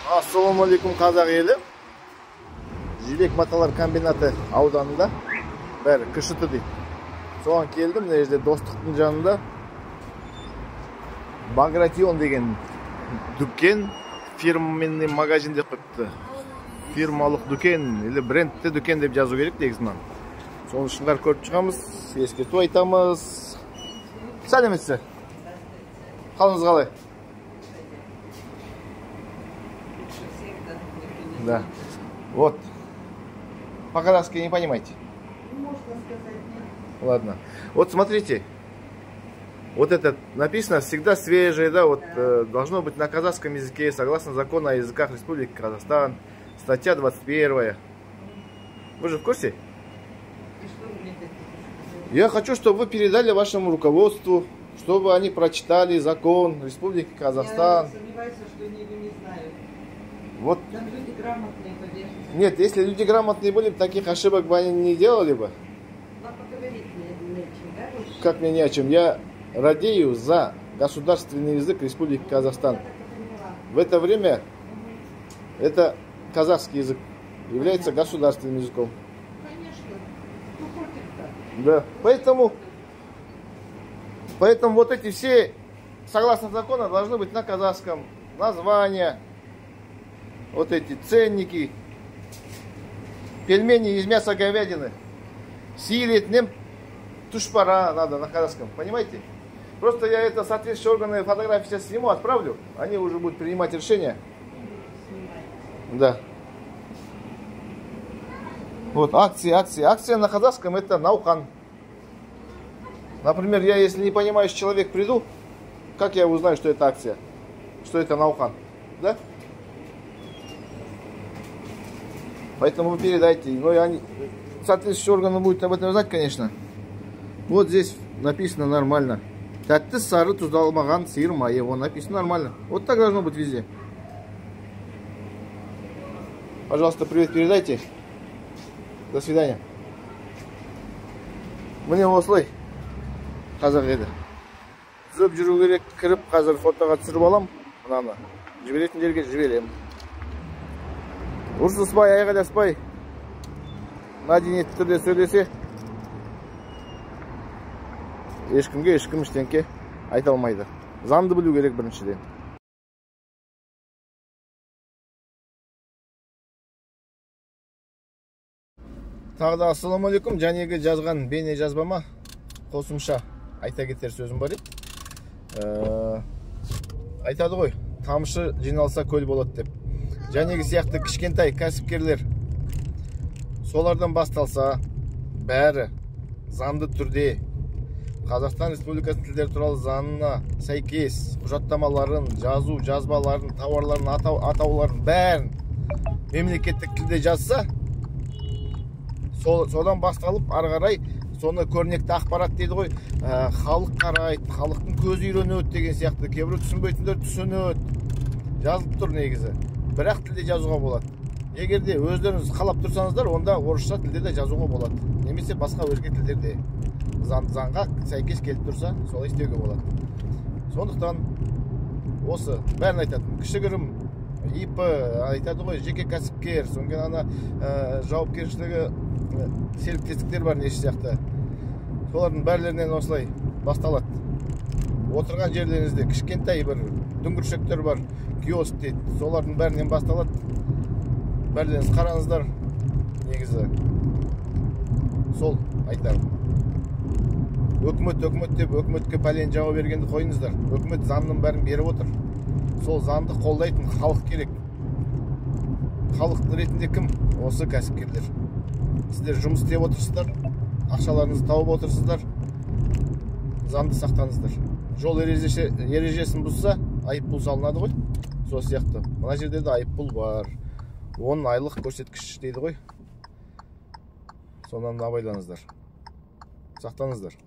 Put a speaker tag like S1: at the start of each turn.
S1: Ассаламу алейкум қазақ елі. Жібек маталар комбинаты ауданында бәрі кішіті дейді. Соған келдім, мына жерде достықтың жанында Багратион деген дүкен, фирменный магазин деп қойыпты. Фирмалық дүкен или брендті дүкен деп жазу керек негізінен. Соны шыңғар көріп шығамыз, ескерту айтамыз. Сәлеметсіз. Қалыңыз қалай? Да. Вот. По-казахски не понимаете?
S2: Можно сказать нет.
S1: Ладно. Вот смотрите. Вот это написано всегда свежее, да, вот должно быть на казахском языке, согласно закону о языках Республики Казахстан, статья 21. Вы же в курсе?
S2: И что вы мне хотите?
S1: Я хочу, чтобы вы передали вашему руководству, чтобы они прочитали закон Республики Казахстан.
S2: Я сомневаюсь, что они его не знают.
S1: Вот.
S2: Там люди грамотные, поддерживают.
S1: Нет, если люди грамотные были, таких ошибок бы они не делали бы.
S2: Но поговорить не о чем, да, больше?
S1: Как мне не о чем. Я радею за государственный язык Республики Казахстан.
S2: Я так и поняла.
S1: В это время это казахский язык является государственным языком.
S2: Конечно. Кто хочет так.
S1: Да. Поэтому вот эти все, согласно закону, должны быть на казахском. Названия, вот эти ценники, пельмени из мяса говядины, силит, нем тушпара надо на казахском, понимаете? Просто я это соответствующие органы фотографии сейчас сниму, отправлю, они уже будут принимать решение. Да. Вот акции. Акция на казахском это наухан. Например, я если не понимающий человек приду, как я узнаю, что это акция? Что это наухан? Да? Поэтому вы передайте. Но они, соответствующие органы будут об этом знать, конечно. Вот здесь написано нормально. Тәтті сары тұздалмаған сиыр майы. Вот написано нормально. Вот так должно быть везде. Пожалуйста, привет передайте. До свидания. Мне осылай. Қазақ еді. Түзеп жүру керек, кіріп қазір фотоға түсіріп алам. Мынаны жіберетін жерге жіберем. Ұрсыспай, айғайдаспай, мәдениетті түрде сөйлесе, ешкімге ешкім ештеңке айта алмайды. Заңды білу керек біріншіден. Тағы да ассаламу алейкум. Жәнегі жазған бейне жазбама қосымша айта кетер сөзім бар еді. Айтады ғой, тамшы жиналса көл болады деп. Жәнегі сияқты кішкентай кәсіпкерлер солардан басталса, бәрі заңды түрде Қазақстан Республикасының тілдері туралы заңына сәйкес құжаттамаларын, жазу, жазбаларын, тауарларын, атауларын бәрін мемлекеттік тілде жазса, содан басталып ары қарай соны көрнекті ақпарат дейді ғой, халық қарайды, халықтың көзі үйренеді деген сияқты, кейбір түсінбейтіндер түсінеді, жазылып тұр негізі. Бірақ тілде жазуға болады. Егер де өздеріңіз қалап тұрсаңыздар, онда орысша тілде де жазуға болады. Немесе басқа өзге тілдерде. Заңға сәйкес келіп тұрса, солай істеуге болады. Сондықтан осы бәрін айтатын. Кішігірім ИП айтады ғой, жеке кәсіпкер, соңген ана жауапкершілігі серіктестіктер бар неше сияқты. Солардың бәрлерінен осылай басталады. Отырған жерлеріңізде кішкентай бір дүңгіршектер бар, киоск дейді. Солардың бәрінен басталады. Бәрлеріңіз қараңыздар. Негізі сол айтарым. Өкімет деп өкіметке пәлен жауап бергенді қойыңыздар. Өкімет заңның бәрін беріп отыр. Сол заңды қолдайтын халық керек. Халық ретінде кім? Осы кәсіпкерлер. Сіздер жұмыс істеп отырсыздар, ақшаларыңызды тауып отырсыздар, заңды сақтаңыздар. Жол ережесін бұзса, айыппұл салынады ғой. Сол сияқты. Мына жерде де айыппұл бар. 10 айлық көрсеткіш дейді ғой. Сонан абайлаңыздар. Сақтаңыздар.